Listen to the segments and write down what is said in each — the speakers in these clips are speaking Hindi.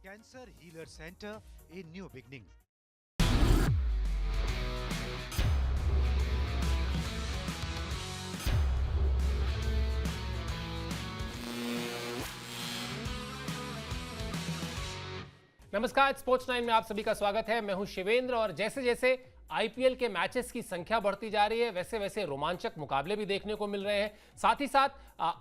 Cancer Healer Center, a new beginning. नमस्कार, स्पोर्ट्स 9 में आप सभी का स्वागत है। मैं हूं शिवेंद्र और जैसे जैसे आईपीएल के मैचेस की संख्या बढ़ती जा रही है वैसे वैसे रोमांचक मुकाबले भी देखने को मिल रहे हैं। साथ ही साथ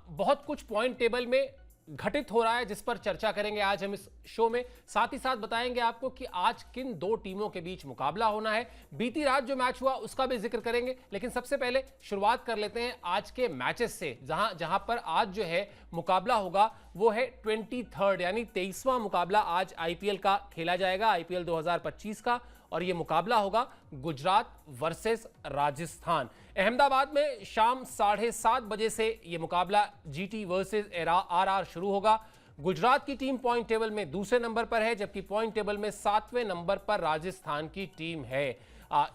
बहुत कुछ पॉइंट टेबल में घटित हो रहा है जिस पर चर्चा करेंगे आज हम इस शो में। साथ ही साथ बताएंगे आपको कि आज किन दो टीमों के बीच मुकाबला होना है। बीती रात जो मैच हुआ उसका भी जिक्र करेंगे, लेकिन सबसे पहले शुरुआत कर लेते हैं आज के मैचेस से। जहां पर आज जो है मुकाबला होगा वो है 23rd यानी 23वां मुकाबला आज आईपीएल का खेला जाएगा, आईपीएल 2025 का। और यह मुकाबला होगा गुजरात वर्सेस राजस्थान। अहमदाबाद में शाम 7:30 बजे से यह मुकाबला जीटी वर्सेस आरआर शुरू होगा। गुजरात की टीम पॉइंट टेबल में दूसरे नंबर पर है, जबकि पॉइंट टेबल में 7वें नंबर पर राजस्थान की टीम है।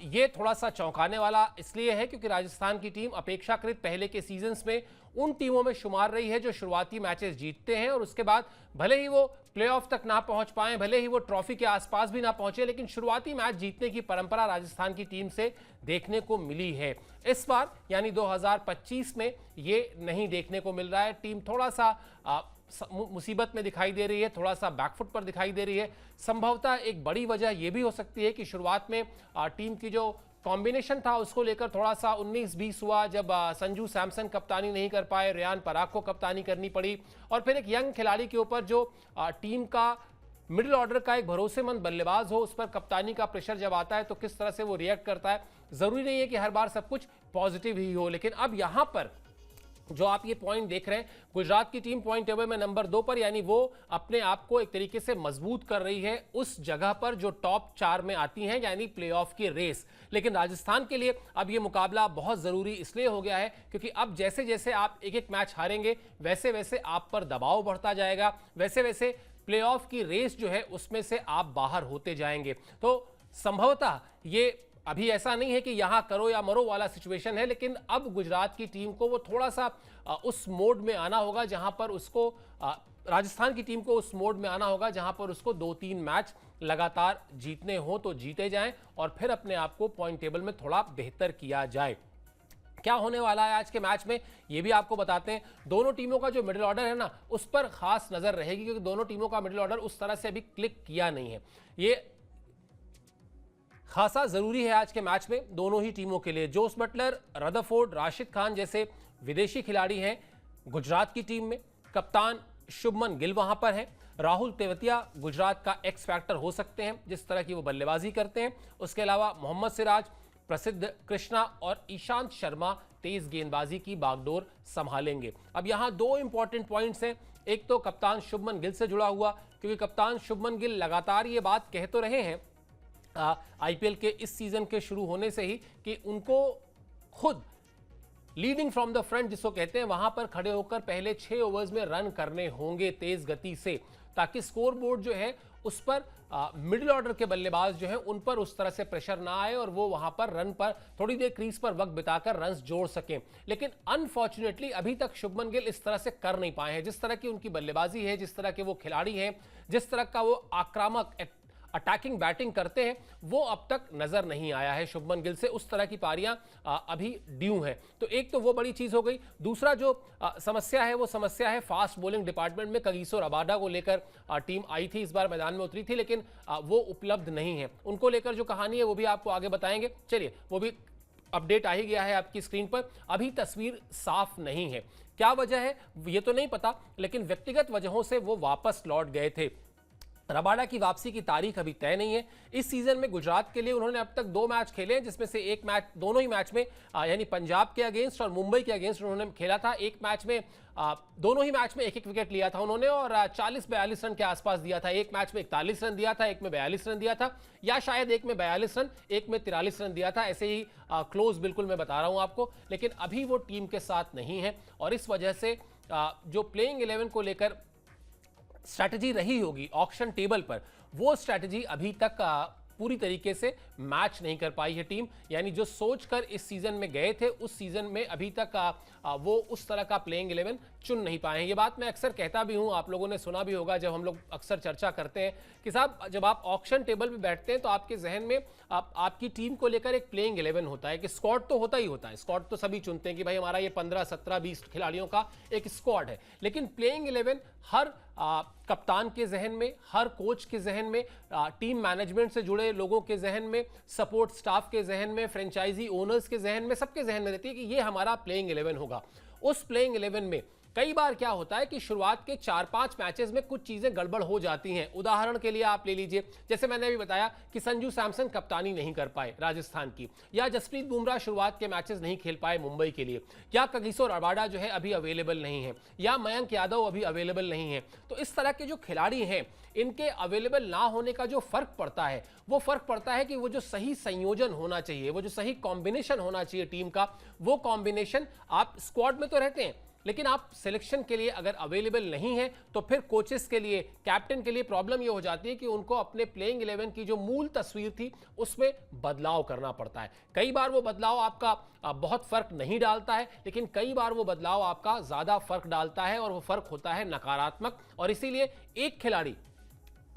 ये थोड़ा सा चौंकाने वाला इसलिए है क्योंकि राजस्थान की टीम अपेक्षाकृत पहले के सीजन्स में उन टीमों में शुमार रही है जो शुरुआती मैचेस जीतते हैं और उसके बाद भले ही वो प्लेऑफ तक ना पहुंच पाए, भले ही वो ट्रॉफी के आसपास भी ना पहुंचे, लेकिन शुरुआती मैच जीतने की परंपरा राजस्थान की टीम से देखने को मिली है। इस बार यानी 2025 में ये नहीं देखने को मिल रहा है। टीम थोड़ा सा मुसीबत में दिखाई दे रही है, थोड़ा सा बैकफुट पर दिखाई दे रही है। संभवतः एक बड़ी वजह यह भी हो सकती है कि शुरुआत में टीम की जो कॉम्बिनेशन था उसको लेकर थोड़ा सा 19-20 हुआ, जब संजू सैमसन कप्तानी नहीं कर पाए, रेयान पराग को कप्तानी करनी पड़ी और फिर एक यंग खिलाड़ी के ऊपर जो टीम का मिडिल ऑर्डर का एक भरोसेमंद बल्लेबाज हो उस पर कप्तानी का प्रेशर जब आता है तो किस तरह से वो रिएक्ट करता है। जरूरी नहीं है कि हर बार सब कुछ पॉजिटिव ही हो, लेकिन अब यहां पर जो आप ये पॉइंट देख रहे हैं, गुजरात की टीम पॉइंट टेबल में नंबर 2 पर, यानी वो अपने आप को एक तरीके से मजबूत कर रही है उस जगह पर जो टॉप 4 में आती हैं, यानी प्लेऑफ की रेस। लेकिन राजस्थान के लिए अब ये मुकाबला बहुत जरूरी इसलिए हो गया है क्योंकि अब जैसे जैसे आप एक एक मैच हारेंगे वैसे वैसे आप पर दबाव बढ़ता जाएगा, वैसे वैसे प्लेऑफ की रेस जो है उसमें से आप बाहर होते जाएंगे। तो संभवतः ये अभी ऐसा नहीं है कि यहां करो या मरो वाला सिचुएशन है, लेकिन अब गुजरात की टीम को वो थोड़ा सा उस मोड में आना होगा जहां पर उसको राजस्थान की टीम को उस मोड में आना होगा जहां पर उसको 2-3 मैच लगातार जीतने हो तो जीते जाएं और फिर अपने आप को पॉइंट टेबल में थोड़ा बेहतर किया जाए। क्या होने वाला है आज के मैच में ये भी आपको बताते हैं। दोनों टीमों का जो मिडिल ऑर्डर है ना उस पर खास नजर रहेगी क्योंकि दोनों टीमों का मिडिल ऑर्डर उस तरह से अभी क्लिक किया नहीं है। ये खासा जरूरी है आज के मैच में दोनों ही टीमों के लिए। Jos Buttler, Rutherford, Rashid Khan जैसे विदेशी खिलाड़ी हैं गुजरात की टीम में। कप्तान शुभमन गिल वहां पर है। राहुल तेवतिया गुजरात का एक्स फैक्टर हो सकते हैं जिस तरह की वो बल्लेबाजी करते हैं। उसके अलावा मोहम्मद सिराज, प्रसिद्ध कृष्णा और ईशांत शर्मा तेज गेंदबाजी की बागडोर संभालेंगे। अब यहां दो इंपॉर्टेंट पॉइंट्स हैं। एक तो कप्तान शुभमन गिल से जुड़ा हुआ, क्योंकि कप्तान शुभमन गिल लगातार ये बात कह तो रहे हैं आईपीएल के इस सीजन के शुरू होने से ही कि उनको खुद लीडिंग फ्रॉम द फ्रंट जिसको कहते हैं वहां पर खड़े होकर पहले 6 ओवर्स में रन करने होंगे तेज गति से, ताकि स्कोर बोर्ड जो है उस पर मिडिल ऑर्डर के बल्लेबाज जो है उन पर उस तरह से प्रेशर ना आए और वो वहां पर रन पर थोड़ी देर क्रीज पर वक्त बिताकर रन जोड़ सकें। लेकिन अनफॉर्चुनेटली अभी तक शुभमन गिल इस तरह से कर नहीं पाए हैं। जिस तरह की उनकी बल्लेबाजी है, जिस तरह के वो खिलाड़ी हैं, जिस तरह का वो आक्रामक अटैकिंग बैटिंग करते हैं, वो अब तक नजर नहीं आया है शुभमन गिल से। उस तरह की पारियां अभी ड्यू हैं। तो एक तो वो बड़ी चीज हो गई। दूसरा जो समस्या है वो समस्या है फास्ट बॉलिंग डिपार्टमेंट में। कगिसो रबाडा को लेकर टीम आई थी, इस बार मैदान में उतरी थी, लेकिन वो उपलब्ध नहीं है। उनको लेकर जो कहानी है वो भी आपको आगे बताएंगे। चलिए, वो भी अपडेट आ ही गया है आपकी स्क्रीन पर। अभी तस्वीर साफ नहीं है, क्या वजह है ये तो नहीं पता, लेकिन व्यक्तिगत वजहों से वो वापस लौट गए थे। रबाडा की वापसी की तारीख अभी तय नहीं है। इस सीजन में गुजरात के लिए उन्होंने अब तक 2 मैच खेले हैं, जिसमें से एक मैच दोनों ही मैच में यानी पंजाब के अगेंस्ट और मुंबई के अगेंस्ट उन्होंने खेला था। एक मैच में दोनों ही मैच में 1-1 विकेट लिया था उन्होंने और 40-42 रन के आसपास दिया था। एक मैच में 41 रन दिया था, एक में 42 रन दिया था, या शायद एक में 42 रन, एक में 43 रन दिया था। ऐसे ही क्लोज बिल्कुल मैं बता रहा हूं आपको। लेकिन अभी वो टीम के साथ नहीं है और इस वजह से जो प्लेइंग 11 को लेकर स्ट्रैटेजी रही होगी ऑक्शन टेबल पर, वो स्ट्रैटेजी अभी तक पूरी तरीके से मैच नहीं कर पाई है टीम। यानी जो सोचकर इस सीजन में गए थे उस सीजन में अभी तक वो उस तरह का प्लेइंग 11 चुन नहीं पाए हैं। ये बात मैं अक्सर कहता भी हूं, आप लोगों ने सुना भी होगा जब हम लोग अक्सर चर्चा करते हैं कि साहब जब आप ऑक्शन टेबल पे बैठते हैं तो आपके जहन में आपकी टीम को लेकर एक प्लेइंग 11 होता है कि स्क्वाड तो होता ही होता है। स्क्वाड तो सभी चुनते हैं कि भाई हमारा ये 15, 17, 20 खिलाड़ियों का एक स्क्वाड है, लेकिन प्लेइंग 11 हर कप्तान के जहन में, हर कोच के जहन में, टीम मैनेजमेंट से जुड़े लोगों के जहन में, सपोर्ट स्टाफ के जहन में, फ्रेंचाइजी ओनर्स के जहन में, सबके जहन में रहती है कि ये हमारा प्लेइंग 11 होगा। उस प्लेइंग 11 में कई बार क्या होता है कि शुरुआत के 4-5 मैचेस में कुछ चीजें गड़बड़ हो जाती हैं। उदाहरण के लिए आप ले लीजिए, जैसे मैंने अभी बताया कि संजू सैमसन कप्तानी नहीं कर पाए राजस्थान की, या जसप्रीत बुमराह शुरुआत के मैचेस नहीं खेल पाए मुंबई के लिए, या कगिसो रबाडा जो है अभी अवेलेबल नहीं है, या मयंक यादव अभी अवेलेबल नहीं है। तो इस तरह के जो खिलाड़ी हैं, इनके अवेलेबल ना होने का जो फर्क पड़ता है, वो फर्क पड़ता है कि वो जो सही संयोजन होना चाहिए, वो जो सही कॉम्बिनेशन होना चाहिए टीम का, वो कॉम्बिनेशन आप स्क्वाड में तो रहते हैं लेकिन आप सिलेक्शन के लिए अगर अवेलेबल नहीं है तो फिर कोचेस के लिए, कैप्टन के लिए प्रॉब्लम ये हो जाती है कि उनको अपने प्लेइंग 11 की जो मूल तस्वीर थी उसमें बदलाव करना पड़ता है। कई बार वो बदलाव आपका बहुत फर्क नहीं डालता है, लेकिन कई बार वो बदलाव आपका ज्यादा फर्क डालता है और वो फर्क होता है नकारात्मक। और इसीलिए एक खिलाड़ी,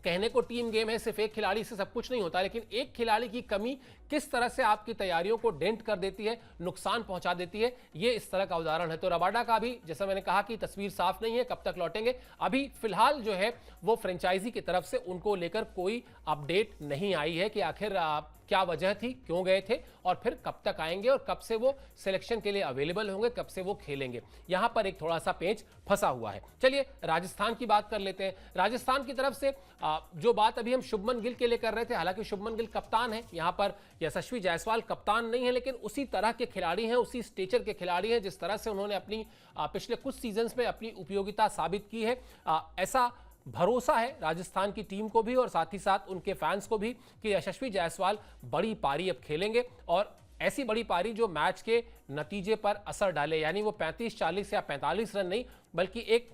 कहने को टीम गेम है, सिर्फ एक खिलाड़ी से सब कुछ नहीं होता, लेकिन एक खिलाड़ी की कमी किस तरह से आपकी तैयारियों को डेंट कर देती है, नुकसान पहुंचा देती है, ये इस तरह का उदाहरण है। तो रबाडा का भी जैसा मैंने कहा कि तस्वीर साफ नहीं है, कब तक लौटेंगे अभी फिलहाल जो है वो फ्रेंचाइजी की तरफ से उनको लेकर कोई अपडेट नहीं आई है कि आखिर क्या वजह थी, क्यों गए थे और फिर कब तक आएंगे और कब से वो सिलेक्शन के लिए अवेलेबल होंगे, कब से वो खेलेंगे। यहां पर एक थोड़ा सा पेंच फंसा हुआ है। चलिए राजस्थान की बात कर लेते हैं। राजस्थान की तरफ से जो बात अभी हम शुभमन गिल के लिए कर रहे थे, हालांकि शुभमन गिल कप्तान है, यहां पर यशस्वी जायसवाल कप्तान नहीं है, लेकिन उसी तरह के खिलाड़ी हैं, उसी स्टेचर के खिलाड़ी हैं जिस तरह से उन्होंने अपनी पिछले कुछ सीजन्स में अपनी उपयोगिता साबित की है। ऐसा भरोसा है राजस्थान की टीम को भी और साथ ही साथ उनके फैंस को भी कि यशस्वी जायसवाल बड़ी पारी अब खेलेंगे और ऐसी बड़ी पारी जो मैच के नतीजे पर असर डाले, यानी वो 35-40 या 45 रन नहीं बल्कि एक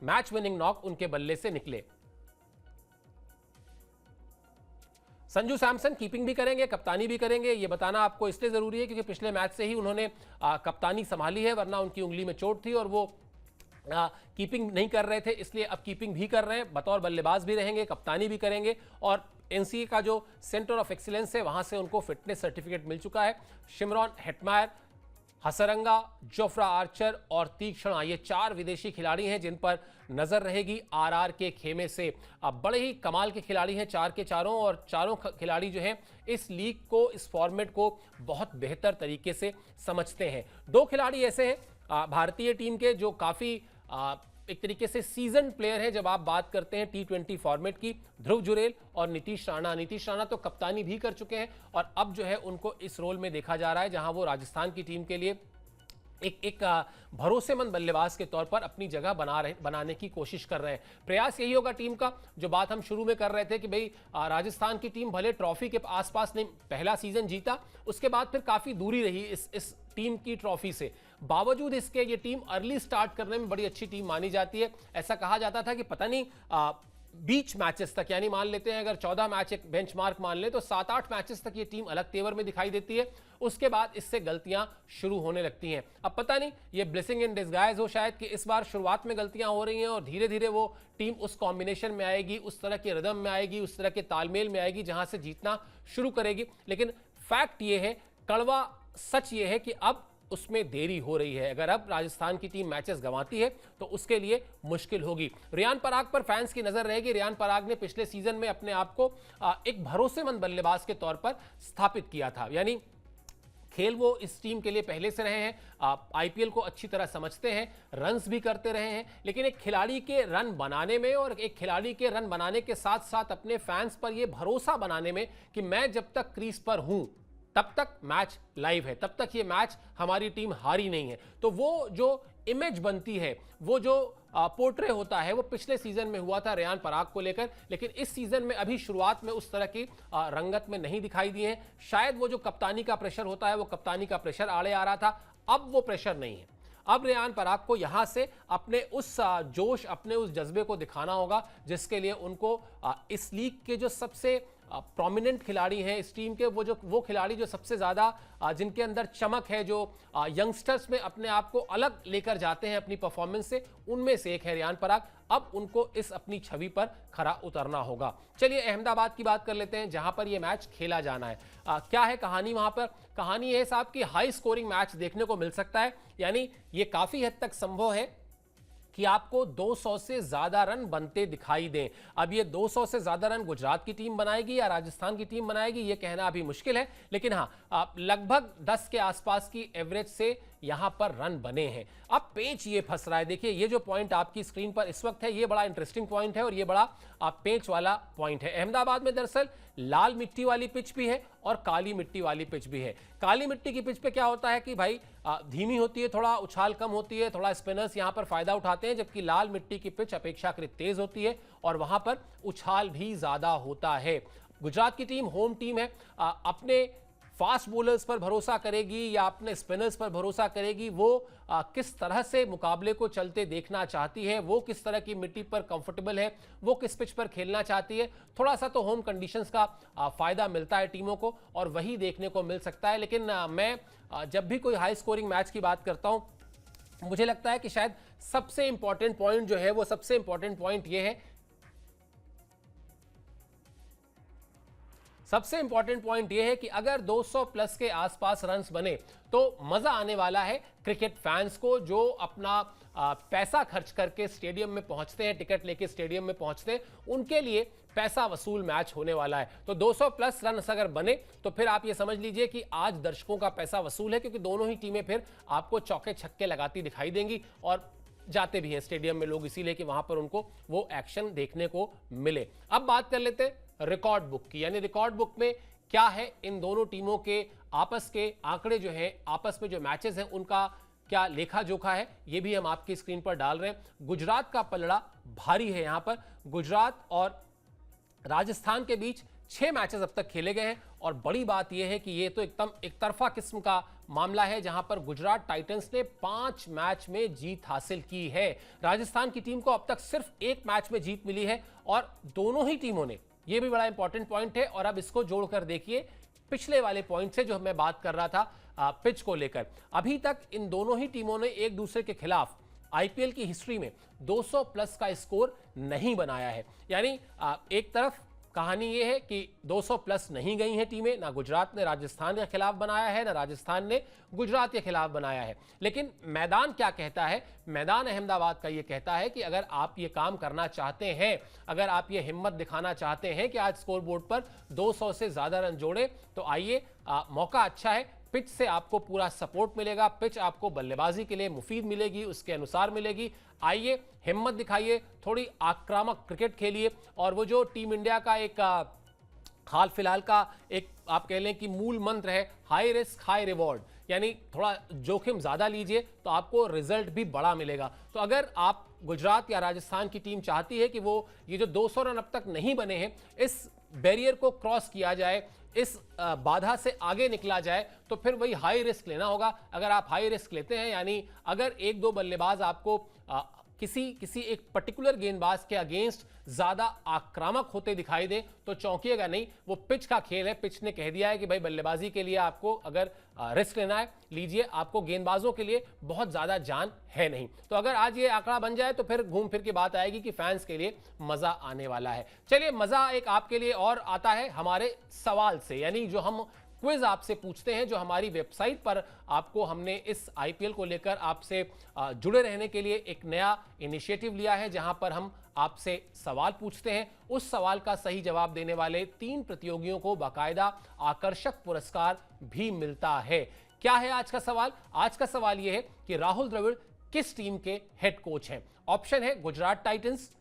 मैच विनिंग नॉक उनके बल्ले से निकले। संजू सैमसन कीपिंग भी करेंगे, कप्तानी भी करेंगे, ये बताना आपको इसलिए जरूरी है क्योंकि पिछले मैच से ही उन्होंने कप्तानी संभाली है, वरना उनकी उंगली में चोट थी और वो कीपिंग नहीं कर रहे थे, इसलिए अब कीपिंग भी कर रहे हैं, बतौर बल्लेबाज भी रहेंगे, कप्तानी भी करेंगे। और एनसीए का जो सेंटर ऑफ एक्सीलेंस है वहां से उनको फिटनेस सर्टिफिकेट मिल चुका है। Shimron Hetmyer, Hasaranga, Jofra Archer और तीक्ष्णा, ये 4 विदेशी खिलाड़ी हैं जिन पर नजर रहेगी आरआर के खेमे से। अब बड़े ही कमाल के खिलाड़ी हैं 4 के चारों, और चारों खिलाड़ी जो हैं इस लीग को, इस फॉर्मेट को बहुत बेहतर तरीके से समझते हैं। 2 खिलाड़ी ऐसे हैं भारतीय टीम के जो काफी एक तरीके से सीजन प्लेयर है जब आप बात करते हैं T20 फॉर्मेट की, ध्रुव जुरेल और नीतीश राणा। नीतीश राणा तो कप्तानी भी कर चुके हैं और अब जो है उनको इस रोल में देखा जा रहा है जहां वो राजस्थान की टीम के लिए एक भरोसेमंद बल्लेबाज के तौर पर अपनी जगह बनाने की कोशिश कर रहे हैं। प्रयास यही होगा टीम का, जो बात हम शुरू में कर रहे थे कि भाई राजस्थान की टीम भले ट्रॉफी के आसपास नहीं, पहला सीजन जीता, उसके बाद फिर काफी दूरी रही इस टीम की ट्रॉफी से। बावजूद इसके ये टीम अर्ली स्टार्ट करने में बड़ी अच्छी टीम मानी जाती है। ऐसा कहा जाता था कि पता नहीं बीच मैचेस तक, यानी मान लेते हैं अगर 14 मैच एक बेंचमार्क मान ले तो 7-8 मैचेस तक ये टीम अलग तेवर में दिखाई देती है, उसके बाद इससे गलतियां शुरू होने लगती हैं। अब पता नहीं ये ब्लेसिंग इन डिस्गाइज हो शायद कि इस बार शुरुआत में गलतियां हो रही हैं और धीरे धीरे वो टीम उस कॉम्बिनेशन में आएगी, उस तरह के रिदम में आएगी, उस तरह के तालमेल में आएगी जहां से जीतना शुरू करेगी। लेकिन फैक्ट ये है, कड़वा सच ये है कि अब उसमें देरी हो रही है। अगर अब राजस्थान की टीम मैचेस गंवाती है तो उसके लिए मुश्किल होगी। रियान पराग पर फैंस की नजर रहेगी। रियान पराग ने पिछले सीजन में अपने आप को एक भरोसेमंद बल्लेबाज के तौर पर स्थापित किया था, यानी खेल वो इस टीम के लिए पहले से रहे हैं, आईपीएल को अच्छी तरह समझते हैं, रन्स भी करते रहे हैं। लेकिन एक खिलाड़ी के रन बनाने में और एक खिलाड़ी के रन बनाने के साथ साथ अपने फैंस पर यह भरोसा बनाने में कि मैं जब तक क्रीज पर हूं तब तक मैच लाइव है, तब तक ये मैच हमारी टीम हारी नहीं है, तो वो जो इमेज बनती है, वो जो पोर्ट्रे होता है, वो पिछले सीजन में हुआ था रियान पराग को लेकर। लेकिन इस सीजन में अभी शुरुआत में उस तरह की रंगत में नहीं दिखाई दी है। शायद वो जो कप्तानी का प्रेशर होता है, वो कप्तानी का प्रेशर आड़े आ रहा था, अब वो प्रेशर नहीं है। अब रियान पराग को यहां से अपने उस जोश, अपने उस जज्बे को दिखाना होगा जिसके लिए उनको इस लीग के जो सबसे प्रोमिनेंट खिलाड़ी हैं इस टीम के, वो खिलाड़ी जो सबसे ज़्यादा जिनके अंदर चमक है, जो यंगस्टर्स में अपने आप को अलग लेकर जाते हैं अपनी परफॉर्मेंस से, उनमें से एक है रियान पराग। अब उनको इस अपनी छवि पर खरा उतरना होगा। चलिए अहमदाबाद की बात कर लेते हैं, जहां पर यह मैच खेला जाना है। क्या है कहानी वहां पर? कहानी है साहब कि हाई स्कोरिंग मैच देखने को मिल सकता है, यानी ये काफी हद तक संभव है कि आपको 200 से ज्यादा रन बनते दिखाई दें। अब ये 200 से ज्यादा रन गुजरात की टीम बनाएगी या राजस्थान की टीम बनाएगी, ये कहना अभी मुश्किल है, लेकिन हाँ लगभग 10 के आसपास की एवरेज से यहां पर रन बने हैं। अब पेच ये फंस रहा है। देखिए ये जो पॉइंट आपकी स्क्रीन पर इस वक्त है, ये बड़ा इंटरेस्टिंग पॉइंट है और ये बड़ा पेच वाला पॉइंट है। अहमदाबाद में दरअसल लाल मिट्टी वाली पिच भी है और काली मिट्टी वाली पिच भी है। काली मिट्टी की पिच पे क्या होता है कि भाई धीमी होती है, थोड़ा उछाल कम होती है, थोड़ा स्पिनर्स यहां पर फायदा उठाते हैं, जबकि लाल मिट्टी की पिच अपेक्षाकृत तेज होती है और वहां पर उछाल भी ज्यादा होता है। गुजरात की टीम होम टीम है, अपने फास्ट बॉलर्स पर भरोसा करेगी या अपने स्पिनर्स पर भरोसा करेगी, वो किस तरह से मुकाबले को चलते देखना चाहती है, वो किस तरह की मिट्टी पर कंफर्टेबल है, वो किस पिच पर खेलना चाहती है। थोड़ा सा तो होम कंडीशंस का फायदा मिलता है टीमों को और वही देखने को मिल सकता है। लेकिन मैं जब भी कोई हाई स्कोरिंग मैच की बात करता हूं, मुझे लगता है कि शायद सबसे इंपॉर्टेंट पॉइंट जो है, वो सबसे इंपॉर्टेंट पॉइंट ये है, सबसे इंपॉर्टेंट पॉइंट यह है कि अगर 200 प्लस के आसपास रन्स बने तो मजा आने वाला है क्रिकेट फैंस को, जो अपना पैसा खर्च करके स्टेडियम में पहुंचते हैं, टिकट लेके स्टेडियम में पहुंचते हैं, उनके लिए पैसा वसूल मैच होने वाला है। तो 200 प्लस रन अगर बने तो फिर आप ये समझ लीजिए कि आज दर्शकों का पैसा वसूल है, क्योंकि दोनों ही टीमें फिर आपको चौके छक्के लगाती दिखाई देंगी और जाते भी हैं स्टेडियम में लोग इसीलिए कि वहां पर उनको वो एक्शन देखने को मिले। अब बात कर लेते हैं रिकॉर्ड बुक की, यानी रिकॉर्ड बुक में क्या है इन दोनों टीमों के आपस के आंकड़े जो हैं, आपस में जो मैचेस हैं उनका क्या लेखा जोखा है, ये भी हम आपकी स्क्रीन पर डाल रहे हैं। गुजरात का पलड़ा भारी है। यहां पर गुजरात और राजस्थान के बीच 6 मैचेस अब तक खेले गए हैं और बड़ी बात यह है कि ये तो एकदम एक तरफा किस्म का मामला है, जहां पर गुजरात टाइटंस ने 5 मैच में जीत हासिल की है। राजस्थान की टीम को अब तक सिर्फ 1 मैच में जीत मिली है और दोनों ही टीमों ने, ये भी बड़ा इंपॉर्टेंट पॉइंट है और अब इसको जोड़कर देखिए पिछले वाले पॉइंट से जो मैं बात कर रहा था पिच को लेकर, अभी तक इन दोनों ही टीमों ने एक दूसरे के खिलाफ आईपीएल की हिस्ट्री में 200 प्लस का स्कोर नहीं बनाया है। यानी एक तरफ कहानी यह है कि 200 प्लस नहीं गई हैं टीमें, ना गुजरात ने राजस्थान के खिलाफ बनाया है, ना राजस्थान ने गुजरात के खिलाफ बनाया है। लेकिन मैदान क्या कहता है? मैदान अहमदाबाद का यह कहता है कि अगर आप ये काम करना चाहते हैं, अगर आप ये हिम्मत दिखाना चाहते हैं कि आज स्कोर बोर्ड पर 200 से ज्यादा रन जोड़े, तो आइए, मौका अच्छा है। पिच से आपको पूरा सपोर्ट मिलेगा, पिच आपको बल्लेबाजी के लिए मुफीद मिलेगी, उसके अनुसार मिलेगी। आइए, हिम्मत दिखाइए, थोड़ी आक्रामक क्रिकेट खेलिए और वो जो टीम इंडिया का एक हाल फिलहाल का एक आप कह लें कि मूल मंत्र है, हाई रिस्क हाई रिवॉर्ड, यानी थोड़ा जोखिम ज्यादा लीजिए तो आपको रिजल्ट भी बड़ा मिलेगा। तो अगर आप गुजरात या राजस्थान की टीम चाहती है कि वो ये जो 200 रन अब तक नहीं बने हैं, इस बैरियर को क्रॉस किया जाए, इस बाधा से आगे निकला जाए, तो फिर वही हाई रिस्क लेना होगा। अगर आप हाई रिस्क लेते हैं, यानी अगर 1-2 बल्लेबाज आपको किसी एक पर्टिकुलर गेंदबाज के अगेंस्ट ज्यादा आक्रामक होते दिखाई दे तो चौंकिएगा नहीं, वो पिच का खेल है। पिच ने कह दिया है कि भाई बल्लेबाजी के लिए आपको अगर रिस्क लेना है लीजिए, आपको गेंदबाजों के लिए बहुत ज्यादा जान है नहीं। तो अगर आज ये आंकड़ा बन जाए तो फिर घूम फिर के बात आएगी कि फैंस के लिए मजा आने वाला है। चलिए, मजा एक आपके लिए और आता है हमारे सवाल से, यानी जो हम क्विज आपसे पूछते हैं, जो हमारी वेबसाइट पर आपको हमने इस आईपीएल को लेकर आपसे जुड़े रहने के लिए एक नया इनिशिएटिव लिया है, जहां पर हम आपसे सवाल पूछते हैं। उस सवाल का सही जवाब देने वाले 3 प्रतियोगियों को बाकायदा आकर्षक पुरस्कार भी मिलता है। क्या है आज का सवाल? आज का सवाल यह है कि राहुल द्रविड़ किस टीम के हेड कोच हैं? ऑप्शन है Gujarat Titans,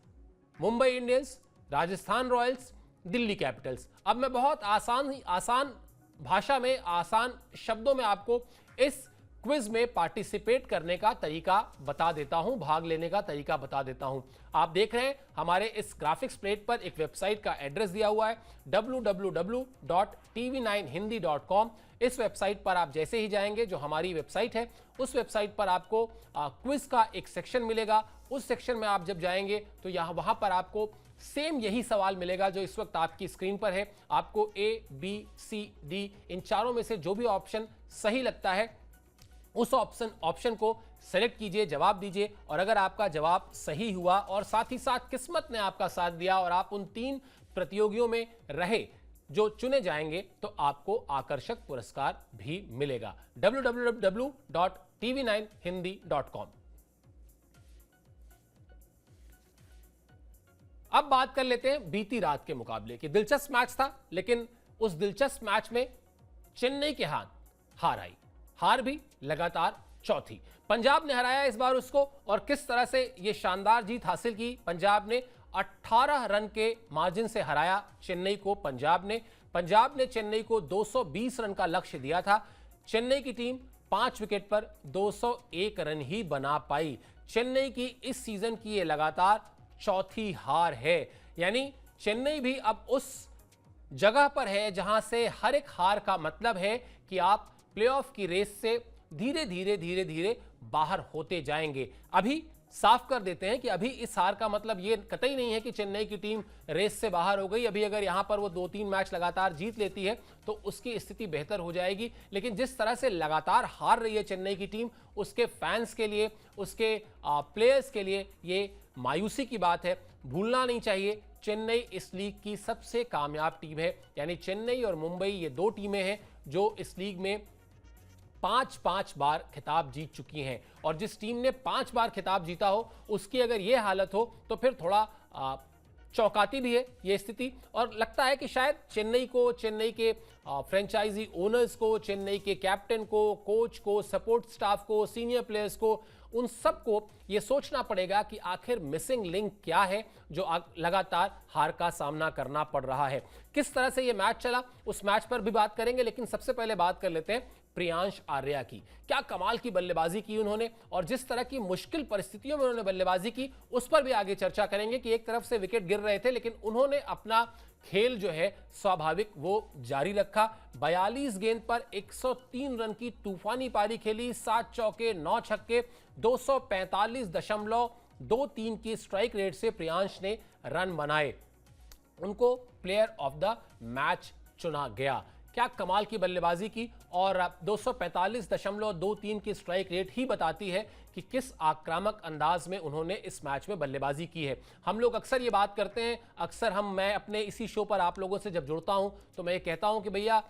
Mumbai Indians, Rajasthan Royals, Delhi Capitals. अब मैं बहुत आसान भाषा में, आसान शब्दों में आपको इस क्विज में पार्टिसिपेट करने का तरीका बता देता हूं, भाग लेने का तरीका बता देता हूं। आप देख रहे हैं हमारे इस ग्राफिक्स प्लेट पर एक वेबसाइट का एड्रेस दिया हुआ है, www.tv9hindi.com। इस वेबसाइट पर आप जैसे ही जाएंगे, जो हमारी वेबसाइट है, उस वेबसाइट पर आपको क्विज का एक सेक्शन मिलेगा। उस सेक्शन में आप जब जाएंगे तो वहां पर आपको सेम यही सवाल मिलेगा जो इस वक्त आपकी स्क्रीन पर है। आपको A, B, C, D इन चारों में से जो भी ऑप्शन सही लगता है उस ऑप्शन को सेलेक्ट कीजिए, जवाब दीजिए, और अगर आपका जवाब सही हुआ और साथ ही साथ किस्मत ने आपका साथ दिया और आप उन 3 प्रतियोगियों में रहे जो चुने जाएंगे तो आपको आकर्षक पुरस्कार भी मिलेगा। www.tv9hindi.com। अब बात कर लेते हैं बीती रात के मुकाबले की। दिलचस्प मैच था, लेकिन उस दिलचस्प मैच में चेन्नई के हाथ हार आई, हार भी लगातार चौथी। पंजाब ने हराया इस बार उसको, और किस तरह से यह शानदार जीत हासिल की। पंजाब ने 18 रन के मार्जिन से हराया चेन्नई को। पंजाब ने चेन्नई को 220 रन का लक्ष्य दिया था। चेन्नई की टीम 5 विकेट पर 201 रन ही बना पाई। चेन्नई की इस सीजन की यह लगातार चौथी हार है, यानी चेन्नई भी अब उस जगह पर है जहां से हर एक हार का मतलब है कि आप प्लेऑफ की रेस से धीरे धीरे बाहर होते जाएंगे। अभी साफ कर देते हैं कि अभी इस हार का मतलब ये कतई नहीं है कि चेन्नई की टीम रेस से बाहर हो गई। अभी अगर यहां पर वो 2-3 मैच लगातार जीत लेती है तो उसकी स्थिति बेहतर हो जाएगी, लेकिन जिस तरह से लगातार हार रही है चेन्नई की टीम, उसके फैंस के लिए, उसके प्लेयर्स के लिए ये मायूसी की बात है। भूलना नहीं चाहिए, चेन्नई इस लीग की सबसे कामयाब टीम है, यानी चेन्नई और मुंबई ये 2 टीमें हैं जो इस लीग में 5-5 बार खिताब जीत चुकी हैं। और जिस टीम ने 5 बार खिताब जीता हो उसकी अगर यह हालत हो तो फिर थोड़ा चौंकाती भी है ये स्थिति। और लगता है कि शायद चेन्नई को, चेन्नई के फ्रेंचाइजी ओनर्स को, चेन्नई के कैप्टन को, कोच को, सपोर्ट स्टाफ को, सीनियर प्लेयर्स को, उन सबको ये सोचना पड़ेगा कि आखिर मिसिंग लिंक क्या है जो लगातार हार का सामना करना पड़ रहा है। किस तरह से ये मैच चला उस मैच पर भी बात करेंगे, लेकिन सबसे पहले बात कर लेते हैं प्रियांश आर्या की। क्या कमाल की बल्लेबाजी की उन्होंने, और जिस तरह की मुश्किल परिस्थितियों में उन्होंने बल्लेबाजी की उस पर भी आगे चर्चा करेंगे कि एक तरफ से विकेट गिर रहे थे लेकिन उन्होंने अपना खेल जो है स्वाभाविक वो जारी रखा। 42 गेंद पर 103 रन की तूफानी पारी खेली, 7 चौके 9 छक्के, 245.23 की स्ट्राइक रेट से प्रियांश ने रन बनाए। उनको प्लेयर ऑफ द मैच चुना गया। क्या कमाल की बल्लेबाजी की, और 245.23 की स्ट्राइक रेट ही बताती है कि किस आक्रामक अंदाज में उन्होंने इस मैच में बल्लेबाजी की है। हम लोग अक्सर ये बात करते हैं, अक्सर मैं अपने इसी शो पर आप लोगों से जब जुड़ता हूं तो मैं ये कहता हूं कि भैया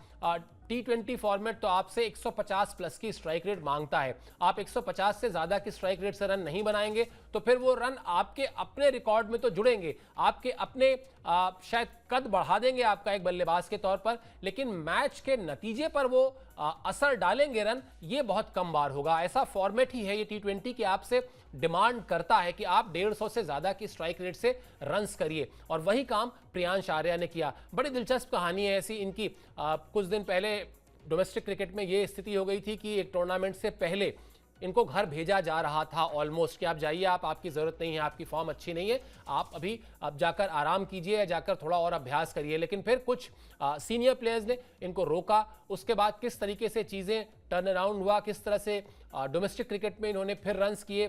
T20 फॉर्मेट तो आपसे 150 प्लस की स्ट्राइक रेट मांगता है। आप 150 से ज्यादा की स्ट्राइक रेट से रन नहीं बनाएंगे तो फिर वो रन आपके अपने रिकॉर्ड में तो जुड़ेंगे, आपके अपने शायद कद बढ़ा देंगे आपका एक बल्लेबाज के तौर पर, लेकिन मैच के नतीजे पर वो असर डालेंगे रन, ये बहुत कम बार होगा। ऐसा फॉर्मेट ही है ये T20 कि आपसे डिमांड करता है कि आप 150 से ज्यादा की स्ट्राइक रेट से रन्स करिए, और वही काम प्रियांश आर्या ने किया। बड़ी दिलचस्प कहानी है ऐसी इनकी। कुछ दिन पहले डोमेस्टिक क्रिकेट में ये स्थिति हो गई थी कि एक टूर्नामेंट से पहले इनको घर भेजा जा रहा था ऑलमोस्ट कि आप जाइए, आपकी जरूरत नहीं है, आपकी फॉर्म अच्छी नहीं है, आप अभी अब जाकर आराम कीजिए या जाकर थोड़ा और अभ्यास करिए। लेकिन फिर कुछ सीनियर प्लेयर्स ने इनको रोका। उसके बाद किस तरीके से चीजें टर्न अराउंड हुआ, किस तरह से डोमेस्टिक क्रिकेट में इन्होंने फिर रन्स किए,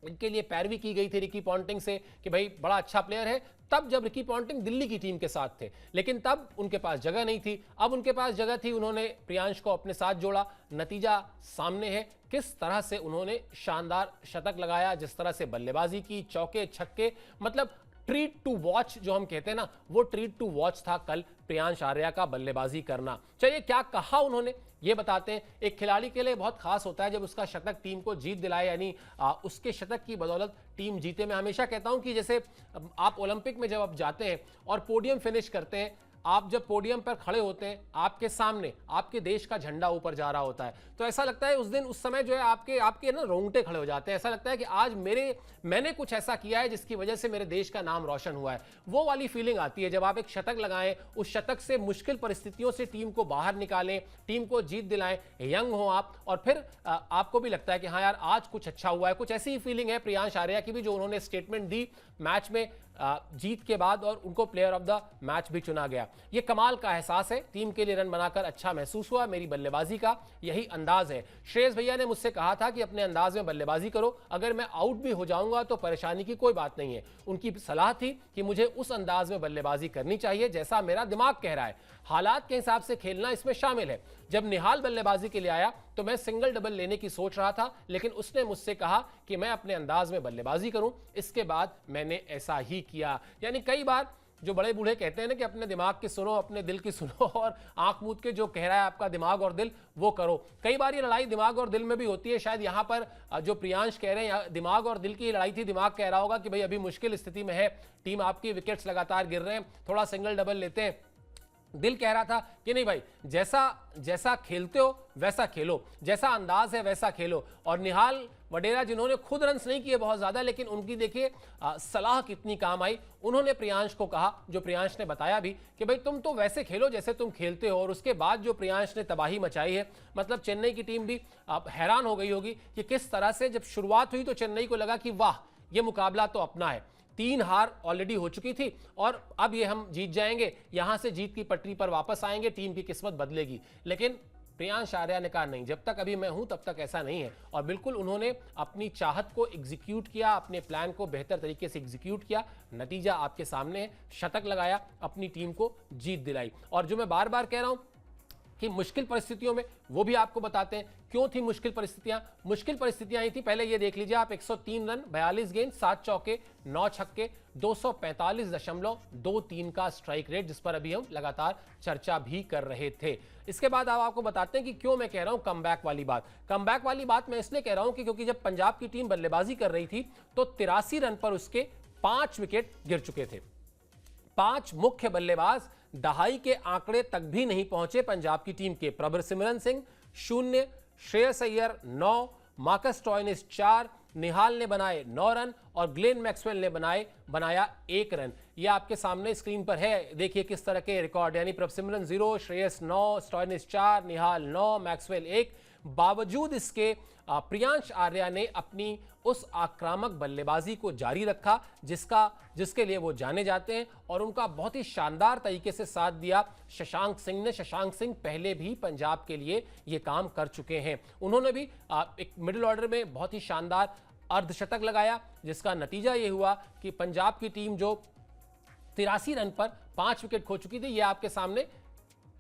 इनके लिए पैरवी की गई थी रिकी पॉन्टिंग से कि भाई बड़ा अच्छा प्लेयर है, तब जब रिकी पॉन्टिंग दिल्ली की टीम के साथ थे, लेकिन तब उनके पास जगह नहीं थी। अब उनके पास जगह थी, उन्होंने प्रियांश को अपने साथ जोड़ा। नतीजा सामने है, किस तरह से उन्होंने शानदार शतक लगाया, जिस तरह से बल्लेबाजी की, चौके छक्के, मतलब ट्रीट टू वॉच जो हम कहते हैं ना, वो ट्रीट टू वॉच था कल प्रियांश आर्या का बल्लेबाजी करना। चलिए क्या कहा उन्होंने ये बताते हैं। एक खिलाड़ी के लिए बहुत खास होता है जब उसका शतक टीम को जीत दिलाए, यानी उसके शतक की बदौलत टीम जीते। मैं हमेशा कहता हूं कि जैसे आप ओलंपिक में जब आप जाते हैं और पोडियम फिनिश करते हैं, आप जब पोडियम पर खड़े होते हैं, आपके सामने आपके देश का झंडा ऊपर जा रहा होता है, तो ऐसा लगता है उस दिन उस समय जो है आपके ना रोंगटे खड़े हो जाते हैं। ऐसा लगता है कि आज मैंने कुछ ऐसा किया है जिसकी वजह से मेरे देश का नाम रोशन हुआ है। वो वाली फीलिंग आती है जब आप एक शतक लगाएं, उस शतक से मुश्किल परिस्थितियों से टीम को बाहर निकालें, टीम को जीत दिलाएं, यंग हो आप, और फिर आपको भी लगता है कि हाँ यार आज कुछ अच्छा हुआ है। कुछ ऐसी ही फीलिंग है प्रियांश आर्या की भी, जो उन्होंने स्टेटमेंट दी मैच में जीत के बाद और उनको प्लेयर ऑफ द मैच भी चुना गया। ये कमाल का एहसास है, टीम के लिए रन बनाकर अच्छा महसूस हुआ, मेरी बल्लेबाजी का यही अंदाज है। श्रेयस भैया ने मुझसे कहा था कि अपने अंदाज में बल्लेबाजी करो, अगर मैं आउट भी हो जाऊंगा तो परेशानी की कोई बात नहीं है। उनकी सलाह थी कि मुझे उस अंदाज में बल्लेबाजी करनी चाहिए जैसा मेरा दिमाग कह रहा है, हालात के हिसाब से खेलना इसमें शामिल है। जब निहाल बल्लेबाजी के लिए आया तो मैं सिंगल डबल लेने की सोच रहा था, लेकिन उसने मुझसे कहा कि मैं अपने अंदाज में बल्लेबाजी करूं, इसके बाद मैंने ऐसा ही किया। यानी कई बार जो बड़े बूढ़े कहते हैं ना कि अपने दिमाग की सुनो, अपने दिल की सुनो, और आंख मूंद के जो कह रहा है आपका दिमाग और दिल वो करो। कई बार ये लड़ाई दिमाग और दिल में भी होती है। शायद यहाँ पर जो प्रियांश कह रहे हैं दिमाग और दिल की लड़ाई थी, दिमाग कह रहा होगा कि भाई अभी मुश्किल स्थिति में है टीम, आपकी विकेट्स लगातार गिर रहे हैं, थोड़ा सिंगल डबल लेते हैं। दिल कह रहा था कि नहीं भाई, जैसा खेलते हो वैसा खेलो, जैसा अंदाज है वैसा खेलो। और निहाल वडेरा जिन्होंने खुद रन्स नहीं किए बहुत ज्यादा, लेकिन उनकी देखिए सलाह कितनी काम आई। उन्होंने प्रियांश को कहा, जो प्रियांश ने बताया भी, कि भाई तुम तो वैसे खेलो जैसे तुम खेलते हो। और उसके बाद जो प्रियांश ने तबाही मचाई है, मतलब चेन्नई की टीम भी हैरान हो गई होगी कि किस तरह से जब शुरुआत हुई तो चेन्नई को लगा कि वाह ये मुकाबला तो अपना है। 3 हार ऑलरेडी हो चुकी थी और अब ये हम जीत जाएंगे, यहां से जीत की पटरी पर वापस आएंगे, टीम की किस्मत बदलेगी। लेकिन प्रियांश आर्या ने कहा नहीं, जब तक अभी मैं हूं तब तक ऐसा नहीं है। और बिल्कुल उन्होंने अपनी चाहत को एग्जीक्यूट किया, अपने प्लान को बेहतर तरीके से एग्जीक्यूट किया। नतीजा आपके सामने है, शतक लगाया, अपनी टीम को जीत दिलाई। और जो मैं बार बार कह रहा हूं कि मुश्किल परिस्थितियों में, वो भी आपको बताते हैं क्यों थी मुश्किल परिस्थितियां। मुश्किल परिस्थितियां आई थी, पहले ये देख लीजिए आप, 103 रन, 42 गेंद, 7 चौके, 9 छक्के, 245.23 का स्ट्राइक रेट, जिस पर अभी हम लगातार चर्चा भी कर रहे थे। इसके बाद अब आपको बताते हैं कि क्यों मैं कह रहा हूं कमबैक वाली बात। कमबैक वाली बात मैं इसलिए कह रहा हूं कि क्योंकि जब पंजाब की टीम बल्लेबाजी कर रही थी तो 83 रन पर उसके 5 विकेट गिर चुके थे। 5 मुख्य बल्लेबाज दहाई के आंकड़े तक भी नहीं पहुंचे पंजाब की टीम के। प्रभसिमरन सिंह 0, श्रेयस अय्यर 9, मार्कस स्टोइनिस 4, निहाल ने बनाए 9 रन और ग्लेन मैक्सवेल ने बनाया 1 रन। यह आपके सामने स्क्रीन पर है, देखिए किस तरह के रिकॉर्ड, यानी प्रभसिमरन 0, श्रेयस 9, स्टोइनिस 4, निहाल 9, मैक्सवेल 1। बावजूद इसके प्रियांश आर्या ने अपनी उस आक्रामक बल्लेबाजी को जारी रखा जिसके लिए वो जाने जाते हैं, और उनका बहुत ही शानदार तरीके से साथ दिया शशांक सिंह ने। शशांक सिंह पहले भी पंजाब के लिए ये काम कर चुके हैं। उन्होंने भी एक मिडिल ऑर्डर में बहुत ही शानदार अर्धशतक लगाया, जिसका नतीजा ये हुआ कि पंजाब की टीम जो 83 रन पर 5 विकेट खो चुकी थी, ये आपके सामने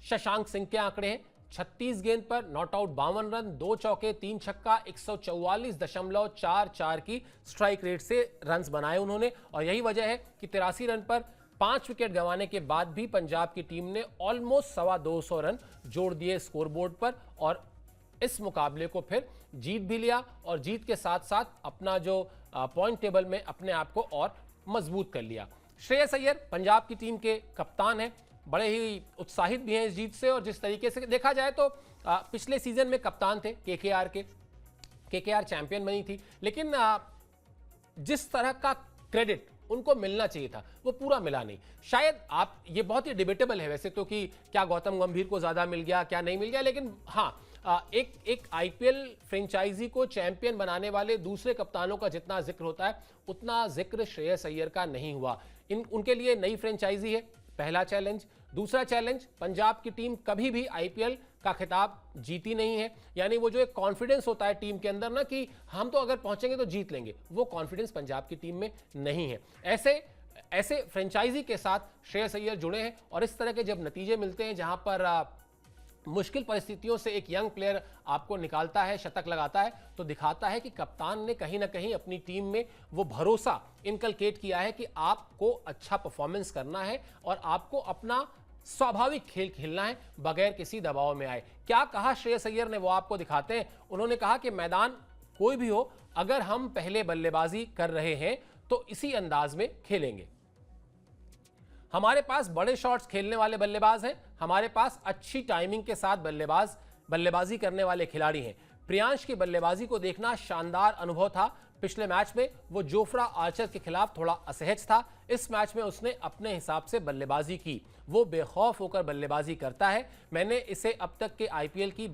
शशांक सिंह के आंकड़े हैं। 36 गेंद पर नॉट आउट 52 रन, 2 चौके, 3 छक्का, 144.44 की स्ट्राइक रेट से रन्स बनाए उन्होंने। और यही वजह है कि 83 रन पर 5 विकेट गंवाने के बाद भी पंजाब की टीम ने ऑलमोस्ट 225 रन जोड़ दिए स्कोरबोर्ड पर, और इस मुकाबले को फिर जीत भी लिया, और जीत के साथ साथ अपना जो पॉइंट टेबल में अपने आप को और मजबूत कर लिया। श्रेयस अय्यर पंजाब की टीम के कप्तान हैं, बड़े ही उत्साहित भी हैं इस जीत से। और जिस तरीके से देखा जाए तो पिछले सीजन में कप्तान थे केकेआर के, केकेआर चैंपियन बनी थी, लेकिन जिस तरह का क्रेडिट उनको मिलना चाहिए था वो पूरा मिला नहीं। शायद आप, ये बहुत ही डिबेटेबल है वैसे तो कि क्या गौतम गंभीर को ज्यादा मिल गया, क्या नहीं मिल गया, लेकिन हाँ, एक आईपीएल फ्रेंचाइजी को चैंपियन बनाने वाले दूसरे कप्तानों का जितना जिक्र होता है उतना जिक्र श्रेयस अय्यर का नहीं हुआ। उनके लिए नई फ्रेंचाइजी है, पहला चैलेंज। दूसरा चैलेंज, पंजाब की टीम कभी भी आईपीएल का खिताब जीती नहीं है, यानी वो जो एक कॉन्फिडेंस होता है टीम के अंदर ना कि हम तो अगर पहुंचेंगे तो जीत लेंगे, वो कॉन्फिडेंस पंजाब की टीम में नहीं है। ऐसे फ्रेंचाइजी के साथ श्रेयस अय्यर जुड़े हैं, और इस तरह के जब नतीजे मिलते हैं जहां पर मुश्किल परिस्थितियों से एक यंग प्लेयर आपको निकालता है, शतक लगाता है, तो दिखाता है कि कप्तान ने कहीं ना कहीं अपनी टीम में वो भरोसा इनकलकेट किया है कि आपको अच्छा परफॉर्मेंस करना है और आपको अपना स्वाभाविक खेल खेलना है बगैर किसी दबाव में आए। क्या कहा श्रेयस अय्यर ने वो आपको दिखाते हैं। उन्होंने कहा कि मैदान कोई भी हो, अगर हम पहले बल्लेबाजी कर रहे हैं तो इसी अंदाज में खेलेंगे। हमारे पास बड़े शॉट्स खेलने वाले बल्लेबाज हैं, हमारे पास अच्छी टाइमिंग के साथ बल्लेबाजी करने वाले खिलाड़ी हैं। प्रियांश की बल्लेबाजी को देखना शानदार अनुभव था। पिछले मैच में वो जोफ्रा आर्चर के खिलाफ थोड़ा असहज था, इस मैच में उसने अपने हिसाब से बल्लेबाजी की। वो बेखौफ होकर बल्लेबाजी करता है। मैं इसे अब तक के आईपीएल की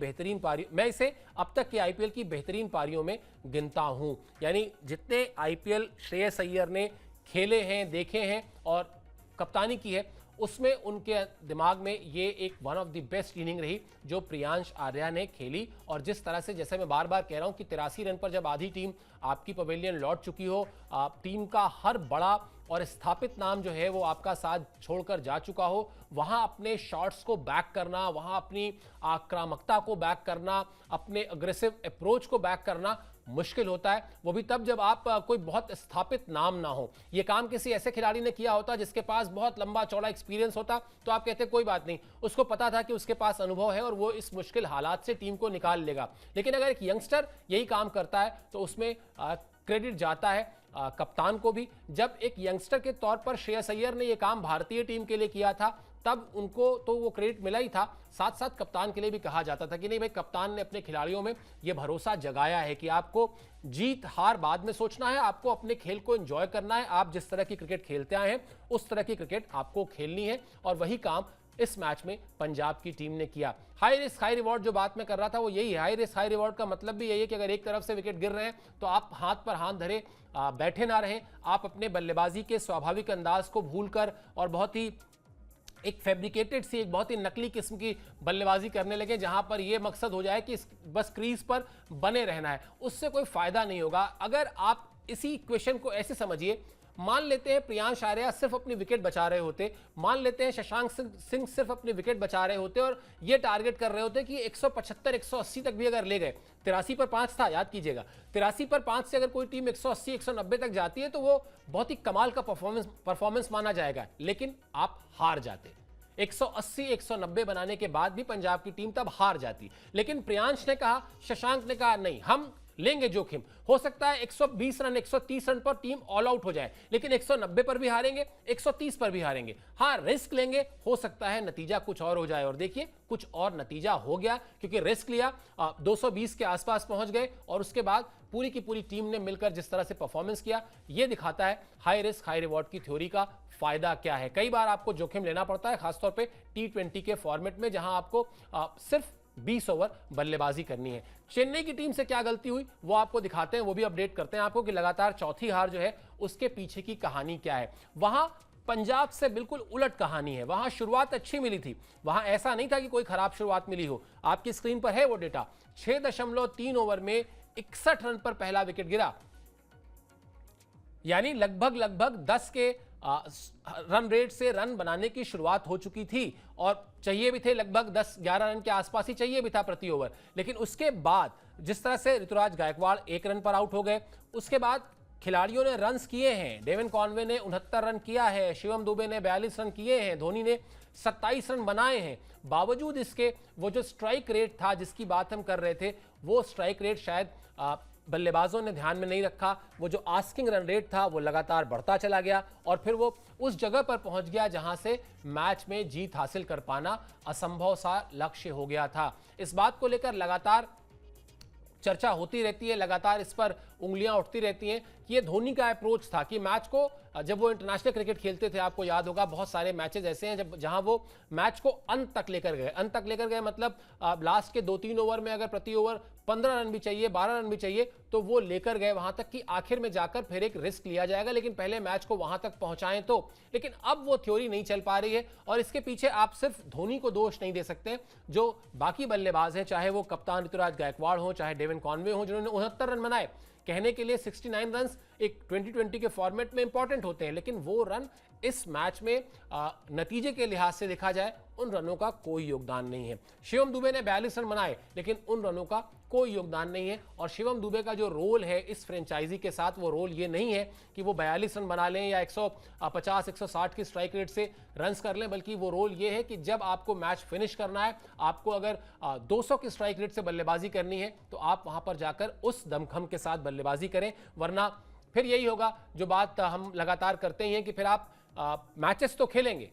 बेहतरीन पारियों में गिनता हूं। यानी जितने आईपीएल श्रेयस अय्यर ने खेले हैं, देखे हैं और कप्तानी की है, उसमें उनके दिमाग में ये एक one of the best inning रही जो प्रियांश आर्या ने खेली। और जिस तरह से, जैसे मैं बार बार कह रहा हूं कि 83 रन पर जब आधी टीम आपकी पवेलियन लौट चुकी हो, टीम का हर बड़ा और स्थापित नाम जो है वो आपका साथ छोड़कर जा चुका हो, वहां अपने शॉट्स को बैक करना, वहां अपनी आक्रामकता को बैक करना, अपने अग्रेसिव अप्रोच को बैक करना मुश्किल होता है। वो भी तब जब आप कोई बहुत स्थापित नाम ना हो। ये काम किसी ऐसे खिलाड़ी ने किया होता जिसके पास बहुत लंबा चौड़ा एक्सपीरियंस होता तो आप कहते कोई बात नहीं, उसको पता था कि उसके पास अनुभव है और वो इस मुश्किल हालात से टीम को निकाल लेगा। लेकिन अगर एक यंगस्टर यही काम करता है तो उसमें क्रेडिट जाता है कप्तान को भी। जब एक यंगस्टर के तौर पर श्रेयस अय्यर ने यह काम भारतीय टीम के लिए किया था तब उनको तो वो क्रेडिट मिला ही था, साथ साथ कप्तान के लिए भी कहा जाता था कि नहीं भाई, कप्तान ने अपने खिलाड़ियों में ये भरोसा जगाया है कि आपको जीत हार बाद में सोचना है, आपको अपने खेल को एंजॉय करना है। आप जिस तरह की क्रिकेट खेलते आए हैं उस तरह की क्रिकेट आपको खेलनी है और वही काम इस मैच में पंजाब की टीम ने किया। हाई रिस्क हाई रिवॉर्ड जो बात मैं कर रहा था वो यही है। हाई रिस्क हाई रिवॉर्ड का मतलब भी यही है कि अगर एक तरफ से विकेट गिर रहे हैं तो आप हाथ पर हाथ धरे बैठे ना रहें, आप अपने बल्लेबाजी के स्वाभाविक अंदाज को भूलकर और बहुत ही एक फैब्रिकेटेड सी, एक बहुत ही नकली किस्म की बल्लेबाजी करने लगे जहां पर यह मकसद हो जाए कि बस क्रीज पर बने रहना है। उससे कोई फायदा नहीं होगा। अगर आप इसी इक्वेशन को ऐसे समझिए, मान लेते हैं प्रियांश आर्या सिर्फ अपनी विकेट बचा रहे होते, मान लेते हैं शशांक सिंह सिर्फ अपनी विकेट बचा रहे होते और ये टारगेट कर रहे होते कि 175 180 तक भी अगर ले गए, 83 पर 5 था, याद कीजिएगा, 83 पर 5 से अगर कोई टीम 180 190 तक जाती है तो वो बहुत ही कमाल का परफॉर्मेंस माना जाएगा। लेकिन आप हार जाते, 180 190 बनाने के बाद भी पंजाब की टीम तब हार जाती। लेकिन प्रियांश ने कहा, शशांक ने कहा, नहीं, हम लेंगे जोखिम। हो सकता है 120 रन 130 रन पर टीम ऑल आउट हो जाए, लेकिन 190 पर भी हारेंगे, 130 पर भी हारेंगे। हाँ, रिस्क लेंगे, हो सकता है नतीजा कुछ और हो जाए। और देखिए कुछ और नतीजा हो गया क्योंकि रिस्क लिया, 220 के आसपास पहुंच गए और उसके बाद पूरी की पूरी टीम ने मिलकर जिस तरह से परफॉर्मेंस किया, यह दिखाता है हाई रिस्क हाई रिवॉर्ड की थ्योरी का फायदा क्या है। कई बार आपको जोखिम लेना पड़ता है, खासतौर पे T20 के फॉर्मेट में जहां आपको सिर्फ 20 ओवर बल्लेबाजी करनी है। चेन्नई की टीम से क्या गलती हुई वो आपको दिखाते हैं, वो भी अपडेट करते हैं आपको कि लगातार चौथी हार जो है उसके पीछे की कहानी क्या है। वहां पंजाब से बिल्कुल उलट कहानी है। वहां शुरुआत अच्छी मिली थी, वहां ऐसा नहीं था कि कोई खराब शुरुआत मिली हो। आपकी स्क्रीन पर है वो डेटा, 6.3 ओवर में 61 रन पर पहला विकेट गिरा, यानी लगभग 10 के रन रेट से रन बनाने की शुरुआत हो चुकी थी और चाहिए भी थे लगभग 10-11 रन के आसपास ही चाहिए भी था प्रति ओवर। लेकिन उसके बाद जिस तरह से ऋतुराज गायकवाड़ 1 रन पर आउट हो गए, उसके बाद खिलाड़ियों ने रन्स किए हैं। डेविन कॉनवे ने 69 रन किया है, शिवम दुबे ने 42 रन किए हैं, धोनी ने 27 रन बनाए हैं। बावजूद इसके वो जो स्ट्राइक रेट था जिसकी बात हम कर रहे थे, वो स्ट्राइक रेट शायद बल्लेबाजों ने ध्यान में नहीं रखा। वो जो आस्किंग रन रेट था वो लगातार बढ़ता चला गया और फिर वो उस जगह पर पहुंच गया जहां से मैच में जीत हासिल कर पाना असंभव सा लक्ष्य हो गया था। इस बात को लेकर लगातार चर्चा होती रहती है, लगातार इस पर उंगलियां उठती रहती हैं कि ये धोनी का अप्रोच था कि मैच को, जब वो इंटरनेशनल क्रिकेट खेलते थे, आपको याद होगा बहुत सारे मैचेस ऐसे हैं जहां वो मैच को अंत तक लेकर गए मतलब लास्ट के 2-3 ओवर में अगर प्रति ओवर 15 रन भी चाहिए, 12 रन भी चाहिए, तो वो लेकर गए वहां तक कि आखिर में जाकर फिर एक रिस्क लिया जाएगा, लेकिन पहले मैच को वहां तक पहुंचाएं तो। लेकिन अब वो थ्योरी नहीं चल पा रही है और इसके पीछे आप सिर्फ धोनी को दोष नहीं दे सकते, जो बाकी बल्लेबाज हैं, चाहे वो कप्तान ऋतुराज गायकवाड़ हो, चाहे डेविन कॉनवे हो, जिन्होंने 69 रन बनाए। कहने के लिए 69 रन एक 2020 के फॉर्मेट में इंपॉर्टेंट होते हैं, लेकिन वो रन इस मैच में नतीजे के लिहाज से देखा जाए उन रनों का कोई योगदान नहीं है। शिवम दुबे ने 42 रन बनाए, लेकिन उन रनों का कोई योगदान नहीं है। और शिवम दुबे का जो रोल है इस फ्रेंचाइजी के साथ, वो रोल ये नहीं है कि वो 42 रन बना लें या 150 160 की स्ट्राइक रेट से रन्स कर लें, बल्कि वो रोल ये है कि जब आपको मैच फिनिश करना है, आपको अगर 200 की स्ट्राइक रेट से बल्लेबाजी करनी है तो आप वहां पर जाकर उस दमखम के साथ बल्लेबाजी करें, वरना फिर यही होगा जो बात हम लगातार करते ही हैं कि फिर आप मैचेस तो खेलेंगे,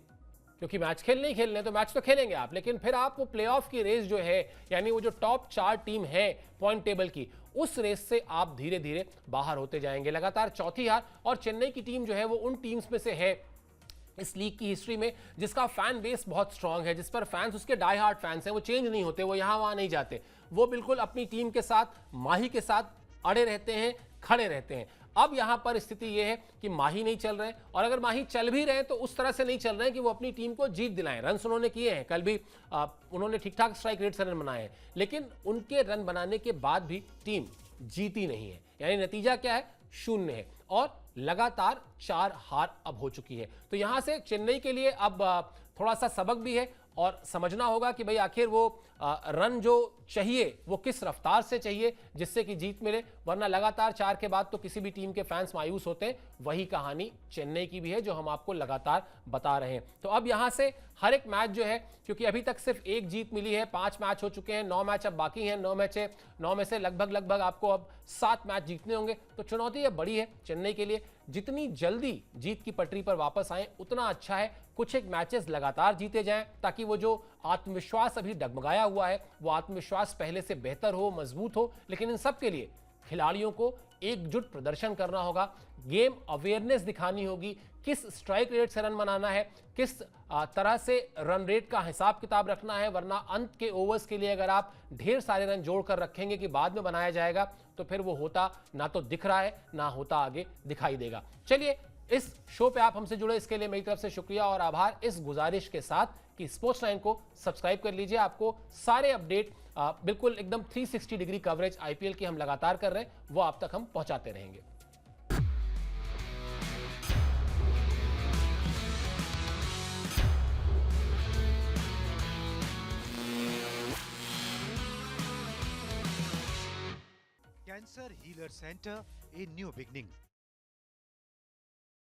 क्योंकि मैच खेलने ही खेलने, तो मैच तो खेलेंगे आप, लेकिन फिर आप वो प्लेऑफ की रेस जो है, यानी वो जो टॉप 4 टीम है पॉइंट टेबल की, उस रेस से आप धीरे धीरे बाहर होते जाएंगे। लगातार चौथी हार, और चेन्नई की टीम जो है वो उन टीम्स में से है इस लीग की हिस्ट्री में जिसका फैन बेस बहुत स्ट्रांग है, जिस पर फैंस उसके डाई हार्ड फैंस हैं, वो चेंज नहीं होते, वो यहां वहां नहीं जाते, वो बिल्कुल अपनी टीम के साथ, माही के साथ अड़े रहते हैं, खड़े रहते हैं। अब यहां पर स्थिति यह है कि माही नहीं चल रहे, और अगर माही चल भी रहे हैं तो उस तरह से नहीं चल रहे हैं कि वो अपनी टीम को जीत दिलाएं। रन उन्होंने किए हैं, कल भी उन्होंने ठीक ठाक स्ट्राइक रेट से रन बनाए हैं, लेकिन उनके रन बनाने के बाद भी टीम जीती नहीं है। यानी नतीजा क्या है? 0 है, और लगातार 4 हार अब हो चुकी है। तो यहां से चेन्नई के लिए अब थोड़ा सा सबक भी है, और समझना होगा कि भाई आखिर वो रन जो चाहिए वो किस रफ्तार से चाहिए जिससे कि जीत मिले, वरना लगातार 4 के बाद तो किसी भी टीम के फैंस मायूस होते हैं। वही कहानी चेन्नई की भी है जो हम आपको लगातार बता रहे हैं। तो अब यहां से हर एक मैच जो है, क्योंकि अभी तक सिर्फ 1 जीत मिली है, 5 मैच हो चुके हैं, 9 मैच अब बाकी हैं, 9 में से लगभग आपको अब 7 मैच जीतने होंगे। तो चुनौती अब बड़ी है चेन्नई के लिए, जितनी जल्दी जीत की पटरी पर वापस आए उतना अच्छा है। कुछ एक मैचेस लगातार जीते जाएं ताकि वो जो आत्मविश्वास अभी डगमगाया हुआ है वो आत्मविश्वास पहले से बेहतर हो, मजबूत हो। लेकिन इन सब के लिए खिलाड़ियों को एकजुट प्रदर्शन करना होगा, गेम अवेयरनेस दिखानी होगी, किस स्ट्राइक रेट से रन बनाना है, किस तरह से रन रेट का हिसाब किताब रखना है, वरना अंत के ओवर्स के लिए अगर आप ढेर सारे रन जोड़कर रखेंगे कि बाद में बनाया जाएगा तो फिर वो होता ना तो दिख रहा है ना होता आगे दिखाई देगा। चलिए, इस शो पे आप हमसे जुड़े इसके लिए मेरी तरफ से शुक्रिया और आभार, इस गुजारिश के साथ कि स्पोर्ट्स 9 को सब्सक्राइब कर लीजिए। आपको सारे अपडेट बिल्कुल एकदम 360 डिग्री कवरेज आईपीएल की हम लगातार कर रहे हैं, वो आप तक हम पहुंचाते रहेंगे। Cancer Healer Center, a new beginning.